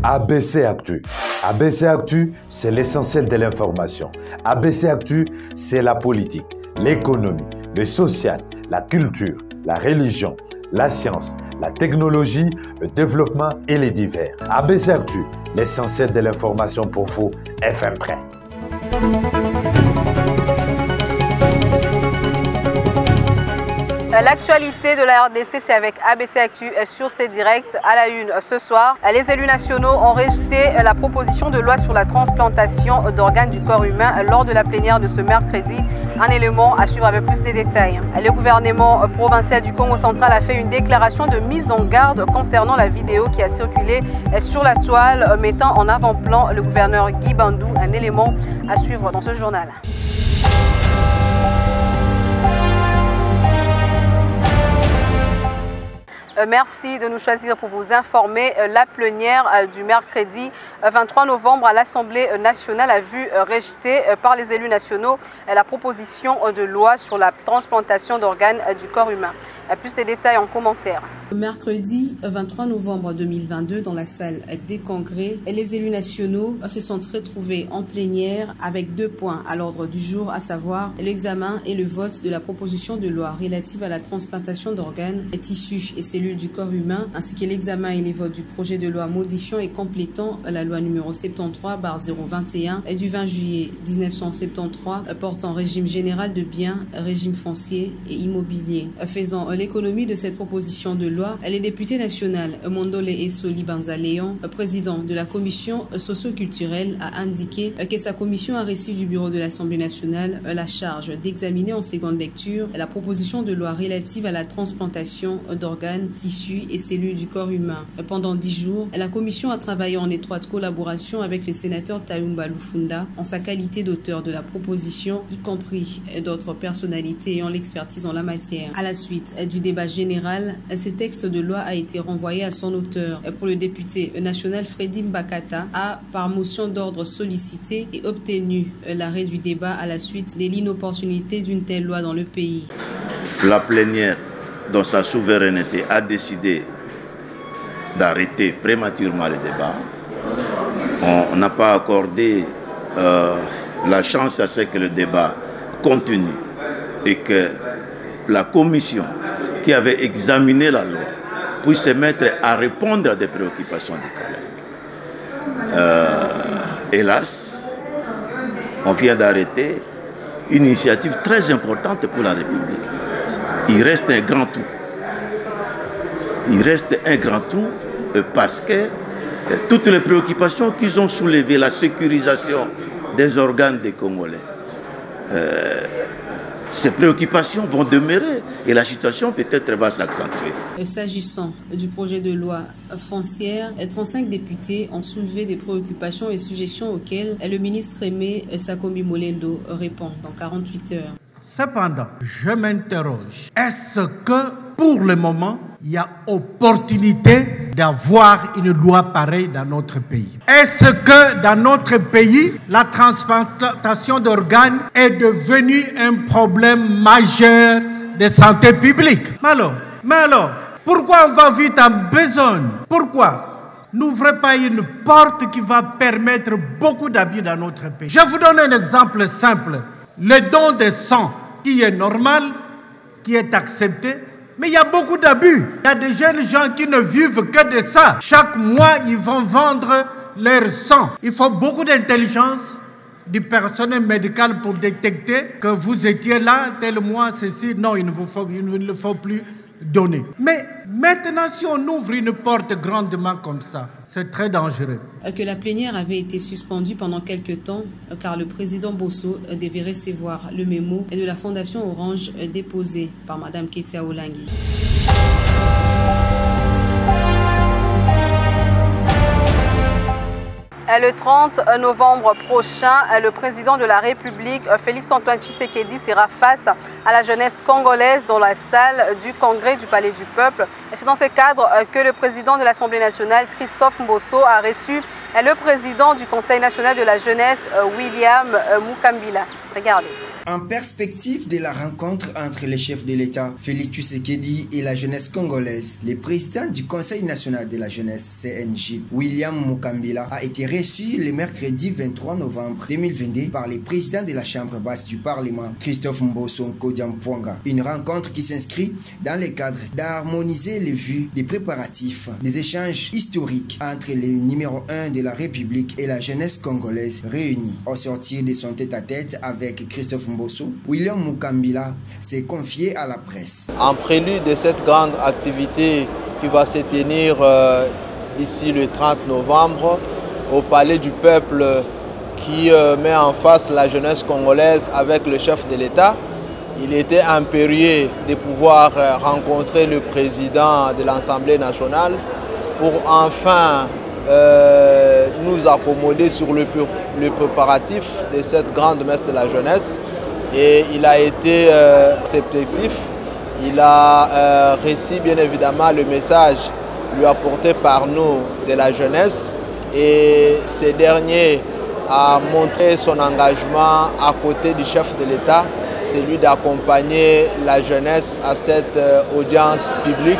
ABC Actu. ABC Actu, c'est l'essentiel de l'information. ABC Actu, c'est la politique, l'économie, le social, la culture, la religion, la science, la technologie, le développement et les divers. ABC Actu, l'essentiel de l'information pour vous, FM Prêt. L'actualité de la RDC, c'est avec ABC Actu sur ces directs. À la une ce soir, les élus nationaux ont rejeté la proposition de loi sur la transplantation d'organes du corps humain lors de la plénière de ce mercredi. Un élément à suivre avec plus de détails. Le gouvernement provincial du Congo central a fait une déclaration de mise en garde concernant la vidéo qui a circulé sur la toile, mettant en avant-plan le gouverneur Guy Bandou. Un élément à suivre dans ce journal. Merci de nous choisir pour vous informer. La plénière du mercredi 23 novembre à l'Assemblée nationale a vu rejeter par les élus nationaux la proposition de loi sur la transplantation d'organes du corps humain. Plus de détails en commentaire. Mercredi 23 novembre 2022, dans la salle des congrès, les élus nationaux se sont retrouvés en plénière avec 2 points à l'ordre du jour, à savoir l'examen et le vote de la proposition de loi relative à la transplantation d'organes, tissus et cellules du corps humain, ainsi que l'examen et les votes du projet de loi modifiant et complétant la loi numéro 73/021 du 20 juillet 1973 portant régime général de biens, régime foncier et immobilier. Faisant l'économie de cette proposition de loi, les députés nationaux Mondole Essoli Banza Léon, président de la commission socio-culturelle, a indiqué que sa commission a reçu du bureau de l'Assemblée nationale la charge d'examiner en seconde lecture la proposition de loi relative à la transplantation d'organes, tissus et cellules du corps humain. Pendant 10 jours, la commission a travaillé en étroite collaboration avec le sénateur Tayumba Lufunda en sa qualité d'auteur de la proposition, y compris d'autres personnalités ayant l'expertise en la matière. À la suite du débat général, ce texte de loi a été renvoyé à son auteur. Pour le député national Freddy Mbakata, a par motion d'ordre sollicité et obtenu l'arrêt du débat à la suite de l'inopportunité d'une telle loi dans le pays. La plénière, dans sa souveraineté, a décidé d'arrêter prématurément le débat. On n'a pas accordé la chance à ce que le débat continue et que la commission qui avait examiné la loi puisse se mettre à répondre à des préoccupations des collègues. Hélas, on vient d'arrêter une initiative très importante pour la République. Il reste un grand trou. Il reste un grand trou parce que toutes les préoccupations qu'ils ont soulevées, la sécurisation des organes des Congolais, ces préoccupations vont demeurer et la situation peut-être va s'accentuer. S'agissant du projet de loi foncière, 35 députés ont soulevé des préoccupations et suggestions auxquelles le ministre Aimé Sakomi Molendo répond dans 48 heures. Cependant, je m'interroge, est-ce que pour le moment, il y a opportunité d'avoir une loi pareille dans notre pays? Est-ce que dans notre pays, la transplantation d'organes est devenue un problème majeur de santé publique? Mais alors, pourquoi on va vite en besogne? Pourquoi n'ouvrez pas une porte qui va permettre beaucoup d'abus dans notre pays? Je vous donne un exemple simple. Le don de sang, qui est normal, qui est accepté, mais il y a beaucoup d'abus. Il y a des jeunes gens qui ne vivent que de ça. Chaque mois, ils vont vendre leur sang. Il faut beaucoup d'intelligence du personnel médical pour détecter que vous étiez là, tel mois, ceci. Non, il ne le faut plus donner. Mais maintenant, si on ouvre une porte grandement comme ça, c'est très dangereux. Que la plénière avait été suspendue pendant quelques temps car le président Bosso devait recevoir le mémo de la Fondation Orange déposé par Mme Ketia Olangi. Le 30 novembre prochain, le président de la République, Félix-Antoine Tshisekedi, sera face à la jeunesse congolaise dans la salle du Congrès du Palais du Peuple. C'est dans ce cadre que le président de l'Assemblée nationale, Christophe Mbosso, a reçu le président du Conseil national de la jeunesse, William Mukambila. Regardez. En perspective de la rencontre entre les chefs de l'État, Félix Tshisekedi et la jeunesse congolaise, le président du Conseil national de la jeunesse, CNJ, William Mukambila, a été reçu le mercredi 23 novembre 2022 par le président de la Chambre basse du Parlement, Christophe Mbosso Kodiampouanga. Une rencontre qui s'inscrit dans le cadre d'harmoniser les vues des préparatifs, des échanges historiques entre le numéro 1 de la République et la jeunesse congolaise réunie. Au sortir de son tête-à-tête avec Christophe Mbosso, William Mukambila s'est confié à la presse. En prélude de cette grande activité qui va se tenir ici le 30 novembre au Palais du Peuple qui met en face la jeunesse congolaise avec le chef de l'État, il était impérieux de pouvoir rencontrer le président de l'Assemblée nationale pour enfin nous accommoder sur le préparatif de cette grande messe de la jeunesse. Et il a été réceptif, il a reçu bien évidemment le message lui apporté par nous de la jeunesse et ce dernier a montré son engagement à côté du chef de l'État, celui d'accompagner la jeunesse à cette audience publique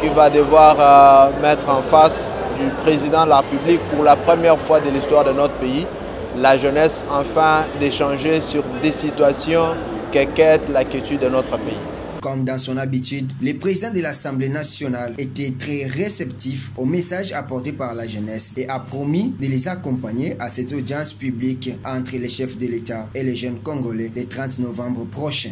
qui va devoir mettre en face du président de la République pour la première fois de l'histoire de notre pays. La jeunesse enfin d'échanger sur des situations qu'inquiètent la quiétude de notre pays. Comme dans son habitude, le président de l'Assemblée nationale était très réceptif aux messages apportés par la jeunesse et a promis de les accompagner à cette audience publique entre les chefs de l'État et les jeunes Congolais le 30 novembre prochain.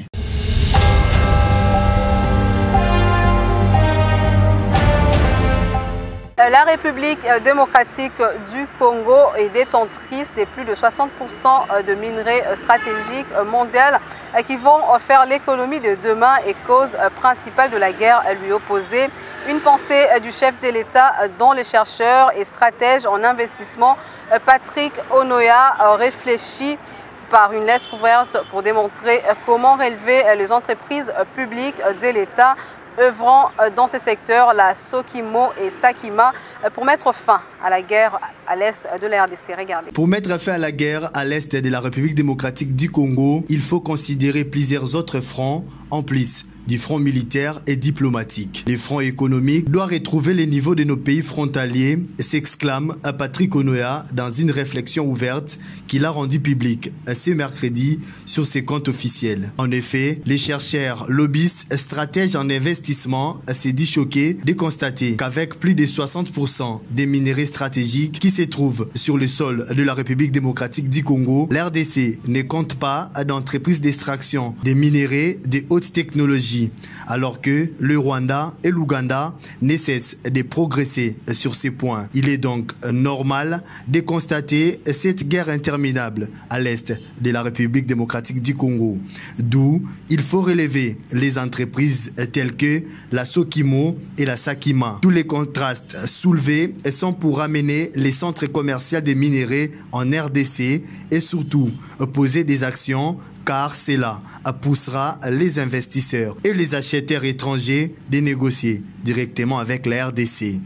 La République démocratique du Congo est détentrice de plus de 60% de minerais stratégiques mondiaux qui vont faire l'économie de demain et cause principale de la guerre lui opposée. Une pensée du chef de l'État dont les chercheurs et stratèges en investissement Patrick Onoya réfléchit par une lettre ouverte pour démontrer comment relever les entreprises publiques de l'État œuvrant dans ces secteurs, la Sokimo et Sakima, pour mettre fin à la guerre à l'est de la RDC. Regardez. Pour mettre fin à la guerre à l'est de la République démocratique du Congo, il faut considérer plusieurs autres fronts en plus du front militaire et diplomatique. Les fronts économiques doivent retrouver les niveaux de nos pays frontaliers, s'exclame Patrick Onoya dans une réflexion ouverte qu'il a rendue publique ce mercredi sur ses comptes officiels. En effet, les chercheurs, lobbyistes, stratèges en investissement s'est dit choqués de constater qu'avec plus de 60% des minéraux stratégiques qui se trouvent sur le sol de la République démocratique du Congo, l'RDC ne compte pas d'entreprises d'extraction des minéraux de haute technologie, alors que le Rwanda et l'Ouganda ne cessent de progresser sur ces points. Il est donc normal de constater cette guerre interminable à l'est de la République démocratique du Congo, d'où il faut relever les entreprises telles que la Sokimo et la Sakima. Tous les contrastes soulevés sont pour amener les centres commerciaux des minéraux en RDC et surtout poser des actions, car cela poussera les investisseurs et les acheteurs étrangers de négocier directement avec la RDC.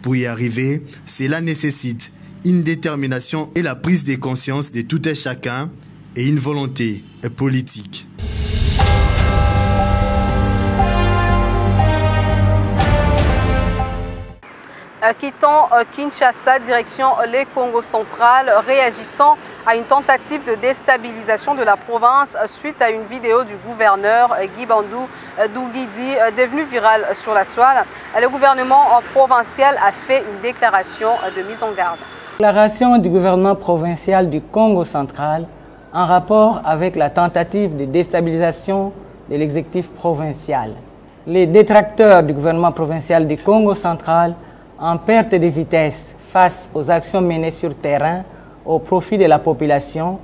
Pour y arriver, cela nécessite une détermination et la prise de conscience de tout un chacun et une volonté politique. Quittant Kinshasa, direction les Congo central, réagissant à une tentative de déstabilisation de la province suite à une vidéo du gouverneur Guy Bandou Dougidi devenue virale sur la toile. Le gouvernement provincial a fait une déclaration de mise en garde. Déclaration du gouvernement provincial du Congo central en rapport avec la tentative de déstabilisation de l'exécutif provincial. Les détracteurs du gouvernement provincial du Congo central en perte de vitesse face aux actions menées sur terrain au profit de la population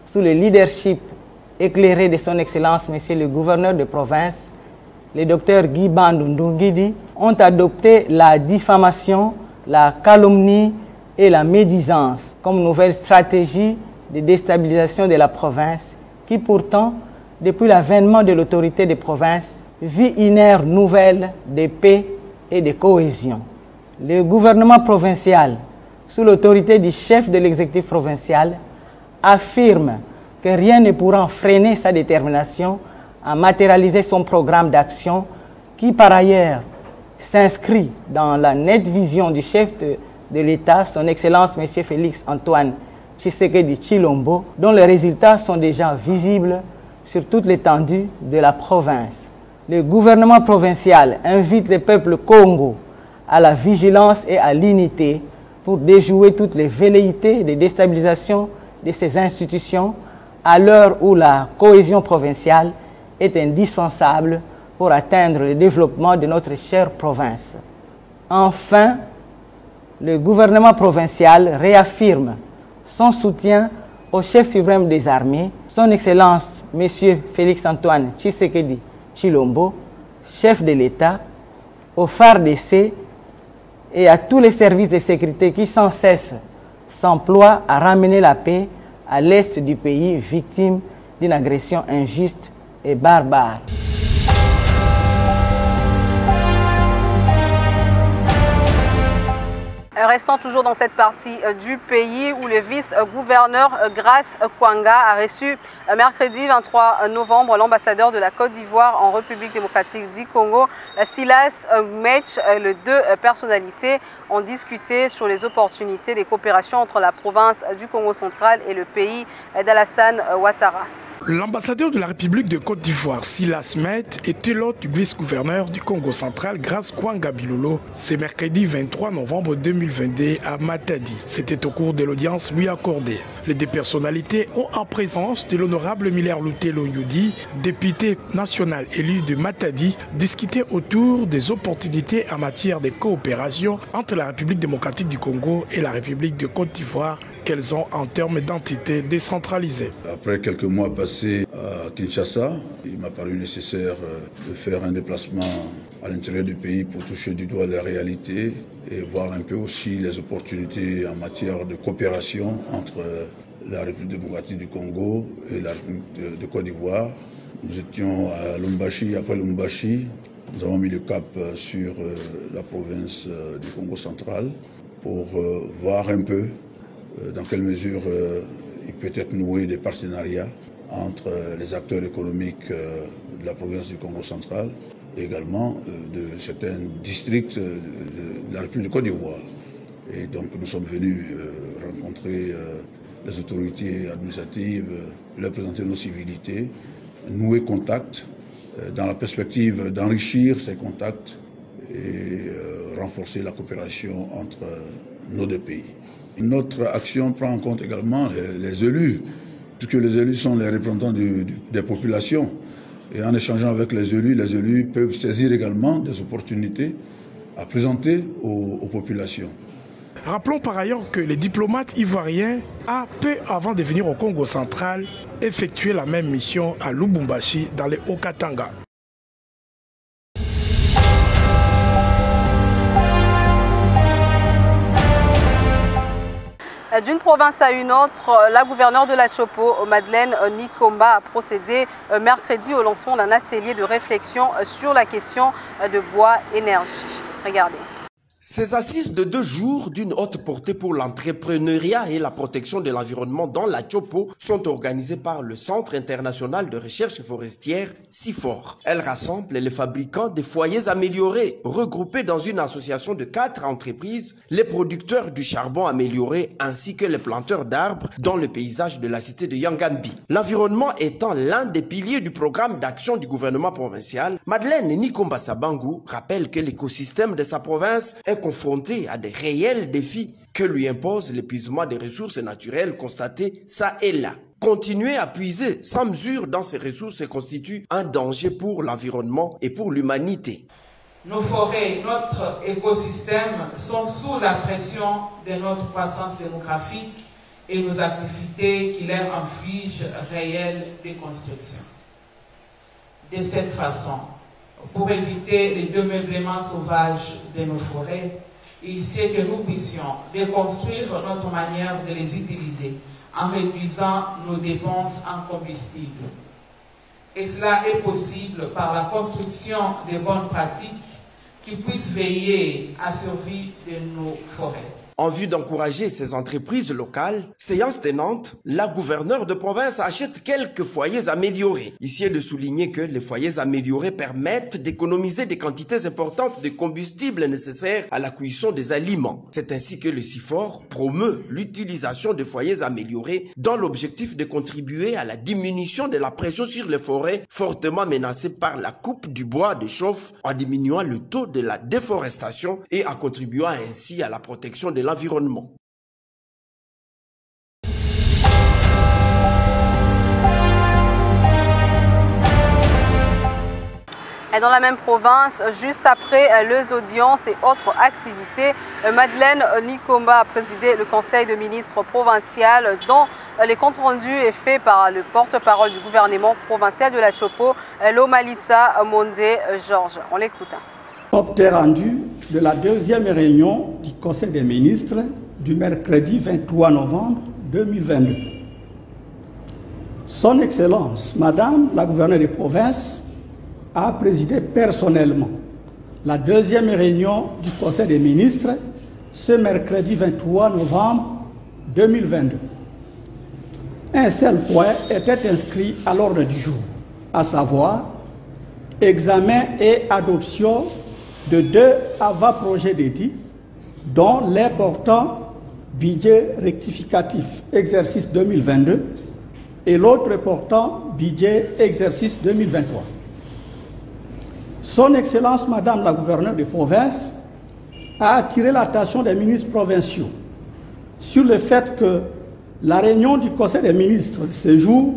sous le leadership éclairé de son Excellence Monsieur le gouverneur de province, le docteur Guy Bandou Ndungidi, ont adopté la diffamation, la calomnie et la médisance comme nouvelle stratégie de déstabilisation de la province qui pourtant, depuis l'avènement de l'autorité des provinces, vit une ère nouvelle de paix et de cohésion. Le gouvernement provincial, sous l'autorité du chef de l'exécutif provincial, affirme que rien ne pourra freiner sa détermination à matérialiser son programme d'action qui, par ailleurs, s'inscrit dans la nette vision du chef de l'État, son Excellence M. Félix Antoine Tshisekedi Tshilombo, dont les résultats sont déjà visibles sur toute l'étendue de la province. Le gouvernement provincial invite le peuple Congo à la vigilance et à l'unité pour déjouer toutes les velléités de déstabilisation de ces institutions à l'heure où la cohésion provinciale est indispensable pour atteindre le développement de notre chère province. Enfin, le gouvernement provincial réaffirme son soutien au chef suprême des armées, son Excellence M. Félix Antoine Tshisekedi Tshilombo, chef de l'État, au FARDC et à tous les services de sécurité qui sans cesse s'emploient à ramener la paix à l'est du pays, victime d'une agression injuste et barbare. Restant toujours dans cette partie du pays où le vice-gouverneur Grace Kwanga a reçu mercredi 23 novembre l'ambassadeur de la Côte d'Ivoire en République démocratique du Congo, Silas Metch. Les deux personnalités ont discuté sur les opportunités de coopération entre la province du Congo central et le pays d'Alassane Ouattara. L'ambassadeur de la République de Côte d'Ivoire, Silas Metch, était l'hôte du vice-gouverneur du Congo central, Grace Kwanga Bilolo, ce mercredi 23 novembre 2022 à Matadi. C'était au cours de l'audience lui accordée. Les deux personnalités ont en présence de l'honorable Miller Lutelo Yudi, député national élu de Matadi, discuté autour des opportunités en matière de coopération entre la République démocratique du Congo et la République de Côte d'Ivoire, qu'elles ont en termes d'entité décentralisée. Après quelques mois passés à Kinshasa, il m'a paru nécessaire de faire un déplacement à l'intérieur du pays pour toucher du doigt la réalité et voir un peu aussi les opportunités en matière de coopération entre la République démocratique du Congo et la République de Côte d'Ivoire. Nous étions à Lubumbashi. Après Lubumbashi, nous avons mis le cap sur la province du Congo central pour voir un peu dans quelle mesure il peut être noué des partenariats entre les acteurs économiques de la province du Congo central et également de certains districts de la République de Côte d'Ivoire. Et donc nous sommes venus rencontrer les autorités administratives, leur présenter nos civilités, nouer contact dans la perspective d'enrichir ces contacts et renforcer la coopération entre nos deux pays. Notre action prend en compte également les élus, puisque les élus sont les représentants des populations. Et en échangeant avec les élus peuvent saisir également des opportunités à présenter aux populations. Rappelons par ailleurs que les diplomates ivoiriens, peu avant de venir au Congo central, effectuaient la même mission à Lubumbashi dans les Haut-Katanga. D'une province à une autre, la gouverneure de la Tchopo, Madeleine Nikomba, a procédé mercredi au lancement d'un atelier de réflexion sur la question de bois énergie. Regardez. Ces assises de 2 jours d'une haute portée pour l'entrepreneuriat et la protection de l'environnement dans la Tchopo sont organisées par le Centre international de recherche forestière CIFOR. Elles rassemblent les fabricants des foyers améliorés, regroupés dans une association de 4 entreprises, les producteurs du charbon amélioré ainsi que les planteurs d'arbres dans le paysage de la cité de Yangambi. L'environnement étant l'un des piliers du programme d'action du gouvernement provincial, Madeleine Nikomba Sabangu rappelle que l'écosystème de sa province est confronté à des réels défis que lui impose l'épuisement des ressources naturelles constatées ça et là. Continuer à puiser sans mesure dans ces ressources constitue un danger pour l'environnement et pour l'humanité. Nos forêts, notre écosystème sont sous la pression de notre croissance démographique et nos activités qui leur infligent réelle déconstruction. De cette façon, pour éviter les démeublements sauvages de nos forêts, il sied que nous puissions déconstruire notre manière de les utiliser en réduisant nos dépenses en combustible. Et cela est possible par la construction de bonnes pratiques qui puissent veiller à la survie de nos forêts. En vue d'encourager ces entreprises locales, séance tenante, la gouverneure de province achète quelques foyers améliorés. Ici est de souligner que les foyers améliorés permettent d'économiser des quantités importantes de combustible nécessaires à la cuisson des aliments. C'est ainsi que le CIFOR promeut l'utilisation de foyers améliorés dans l'objectif de contribuer à la diminution de la pression sur les forêts fortement menacées par la coupe du bois de chauffe en diminuant le taux de la déforestation et en contribuant ainsi à la protection de l'environnement. Et dans la même province, juste après les audiences et autres activités, Madeleine Nikomba a présidé le conseil de ministres provincial dont les comptes rendus est fait par le porte-parole du gouvernement provincial de la Chopo, Lomalissa Mondé Georges. On l'écoute. Compte rendu de la deuxième réunion du Conseil des ministres du mercredi 23 novembre 2022. Son Excellence, Madame la gouverneure des provinces, a présidé personnellement la deuxième réunion du Conseil des ministres ce mercredi 23 novembre 2022. Un seul point était inscrit à l'ordre du jour, à savoir examen et adoption de 2 avant-projets d'édit, dont les portant budget rectificatif exercice 2022 et l'autre portant budget exercice 2023. Son Excellence Madame la gouverneure des provinces a attiré l'attention des ministres provinciaux sur le fait que la réunion du Conseil des ministres de ce jour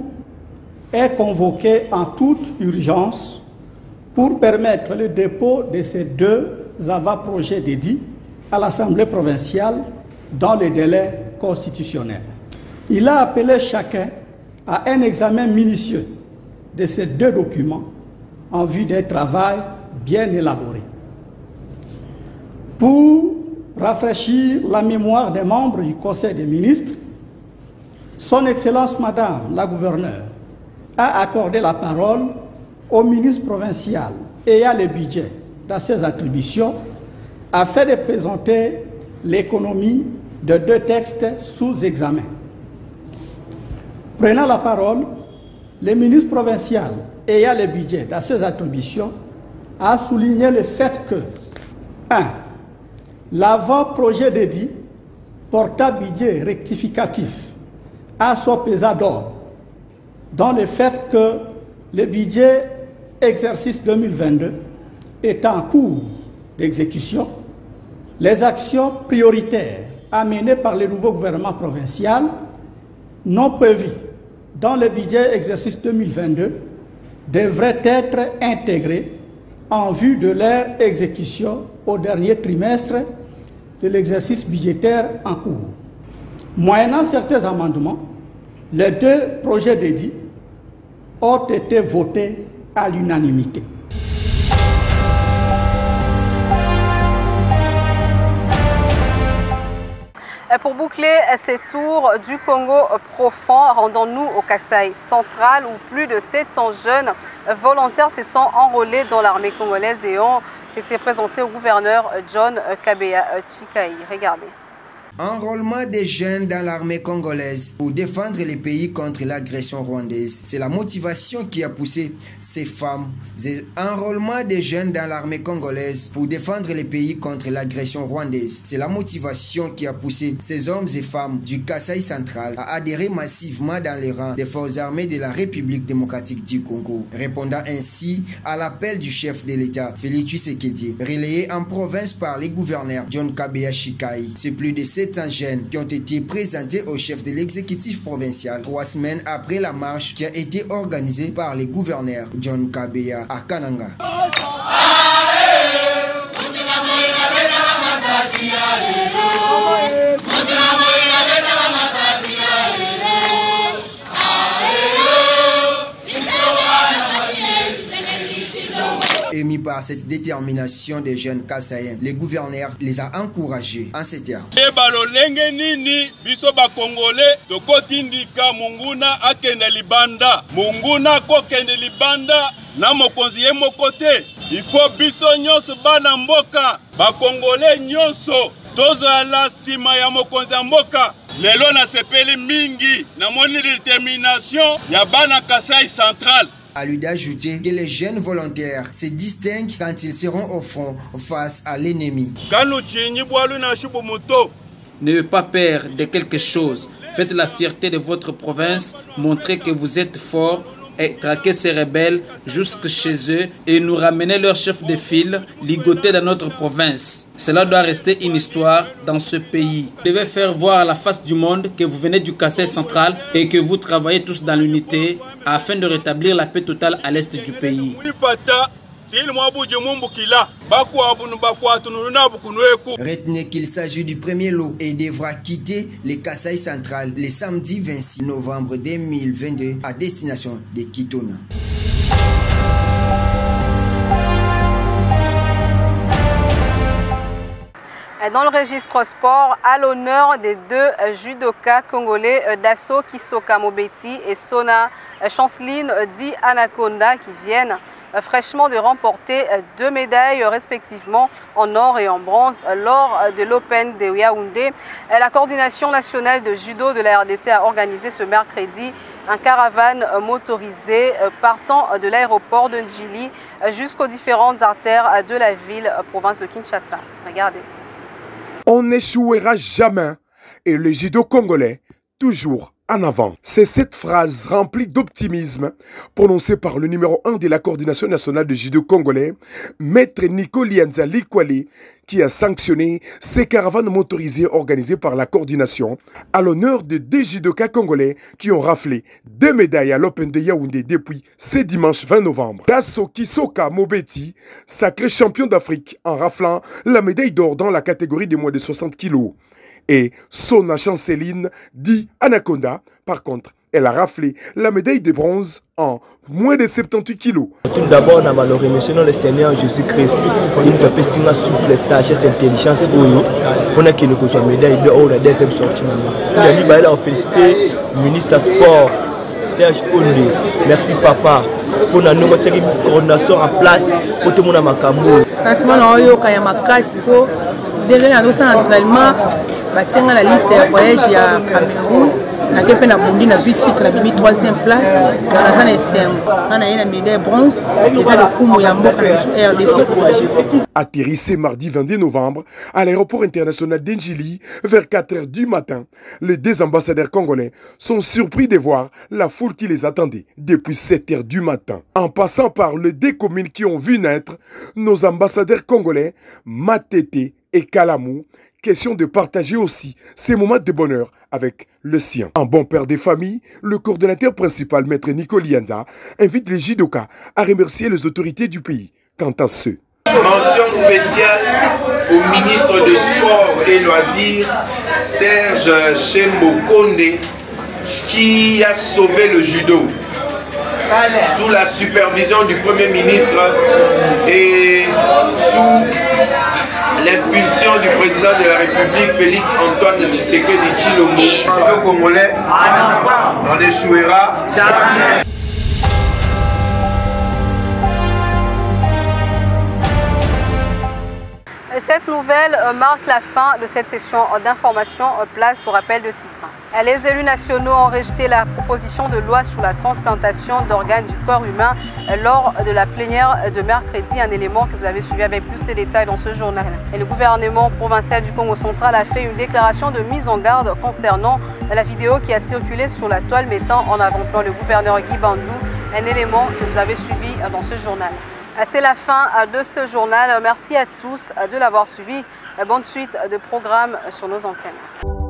est convoquée en toute urgence pour permettre le dépôt de ces 2 avant-projets d'édit à l'Assemblée provinciale dans les délais constitutionnels. Il a appelé chacun à un examen minutieux de ces 2 documents en vue d'un travail bien élaboré. Pour rafraîchir la mémoire des membres du Conseil des ministres, Son Excellence Madame la gouverneure a accordé la parole au ministre provincial ayant le budget dans ses attributions afin de présenter l'économie de 2 textes sous examen. Prenant la parole, le ministre provincial ayant le budget dans ses attributions a souligné le fait que 1. L'avant-projet d'édit portant budget rectificatif a son pesant d'or dans le fait que le budget exercice 2022 est en cours d'exécution. Les actions prioritaires amenées par le nouveau gouvernement provincial non prévues dans le budget exercice 2022 devraient être intégrées en vue de leur exécution au dernier trimestre de l'exercice budgétaire en cours. Moyennant certains amendements, les 2 projets d'édit ont été votés à l'unanimité. Pour boucler ces tours du Congo profond, rendons-nous au Kasaï central où plus de 700 jeunes volontaires se sont enrôlés dans l'armée congolaise et ont été présentés au gouverneur John Kabeya Chikai. Regardez. Enrôlement des jeunes dans l'armée congolaise pour défendre les pays contre l'agression rwandaise. C'est la motivation qui a poussé ces femmes. Enrôlement des jeunes dans l'armée congolaise pour défendre les pays contre l'agression rwandaise. C'est la motivation qui a poussé ces hommes et femmes du Kasaï central à adhérer massivement dans les rangs des forces armées de la République démocratique du Congo, répondant ainsi à l'appel du chef de l'État, Félix Tshisekedi, relayé en province par les gouverneurs John Kabeya Chikai. C'est plus de 700 jeunes qui ont été présentés au chef de l'exécutif provincial 3 semaines après la marche qui a été organisée par les gouverneurs John Kabeya à Kananga. émis par cette détermination des jeunes Kassaïens. Le gouverneur les a encouragés en ces termes. Il faut biso nyonso bana mboka ba Congolais nyonso tozala sima ya mokonzi ya mboka lelo na sepeli mingi na moni détermination ya bana Kasai central. À lui d'ajouter que les jeunes volontaires se distinguent quand ils seront au front face à l'ennemi. N'ayez pas peur de quelque chose. Faites la fierté de votre province, montrez que vous êtes fort et traquer ces rebelles jusque chez eux et nous ramener leur chef de file ligoté dans notre province. Cela doit rester une histoire dans ce pays. Vous devez faire voir à la face du monde que vous venez du Kasaï central et que vous travaillez tous dans l'unité afin de rétablir la paix totale à l'est du pays. Retenez qu'il s'agit du premier lot et devra quitter le Kasaï central le samedi 26 novembre 2022 à destination de Kitona. Dans le registre sport, à l'honneur des deux judokas congolais Dasso Kisoka Mobeti et Sona Chanceline Di Anaconda qui viennent fraîchement de remporter 2 médailles respectivement en or et en bronze lors de l'Open de Yaoundé. La coordination nationale de judo de la RDC a organisé ce mercredi un caravane motorisé partant de l'aéroport de Njili jusqu'aux différentes artères de la ville, province de Kinshasa. Regardez. On n'échouera jamais et le judo congolais toujours en avant. C'est cette phrase remplie d'optimisme prononcée par le numéro 1 de la coordination nationale de judo congolais, Maître Nico Lianza Likwale, qui a sanctionné ces caravanes motorisées organisées par la coordination à l'honneur de 2 judokas congolais qui ont raflé 2 médailles à l'Open de Yaoundé depuis ce dimanche 20 novembre. Dasso Kisoka Mobeti, sacré champion d'Afrique en raflant la médaille d'or dans la catégorie des moins de 60 kilos. Et Sona Chanceline Di Anaconda, par contre, elle a raflé la médaille de bronze en moins de 78 kilos. Tout d'abord, nous allons remercier le Seigneur Jésus-Christ. Il nous a fait signer souffle, sagesse, intelligence, pour que nous ayons la médaille d'or la deuxième sortie. Nous allons féliciter le ministre des Sports, Serge Kondé. Merci papa. Pour nous mettre une coordination en place pour tout le monde à Makambo. Sentiment derrière nous, entraînement, la liste des voyages à Cameroun. Na kepe na bondi na 8 titres na bimi 3e place dans la zone SM. On a eu la médaille bronze et ça le kumbo ya mboka na RDC. Atterrissé mardi 22 novembre à l'aéroport international d'Njili vers 4h du matin, les 2 ambassadeurs congolais sont surpris de voir la foule qui les attendait depuis 7h du matin. En passant par les 2 communes qui ont vu naître nos ambassadeurs congolais, Matete et Kalamou, question de partager aussi ces moments de bonheur avec le sien. En bon père des familles, le coordonnateur principal, Maître Nico Lianza, invite les judokas à remercier les autorités du pays. Quant à ceux. Mention spéciale au ministre de Sport et Loisirs, Serge Chembo Kondé, qui a sauvé le judo sous la supervision du Premier ministre et sous l'impulsion du président de la République, Félix Antoine Tshisekedi Tshilombo. Le Congolais, on n'échouera jamais. Cette nouvelle marque la fin de cette session d'information. Place au rappel de titre. Les élus nationaux ont rejeté la proposition de loi sur la transplantation d'organes du corps humain lors de la plénière de mercredi, un élément que vous avez suivi avec plus de détails dans ce journal. Et le gouvernement provincial du Congo central a fait une déclaration de mise en garde concernant la vidéo qui a circulé sur la toile mettant en avant-plan le gouverneur Guy Bandou, un élément que vous avez suivi dans ce journal. C'est la fin de ce journal. Merci à tous de l'avoir suivi. Bonne suite de programmes sur nos antennes.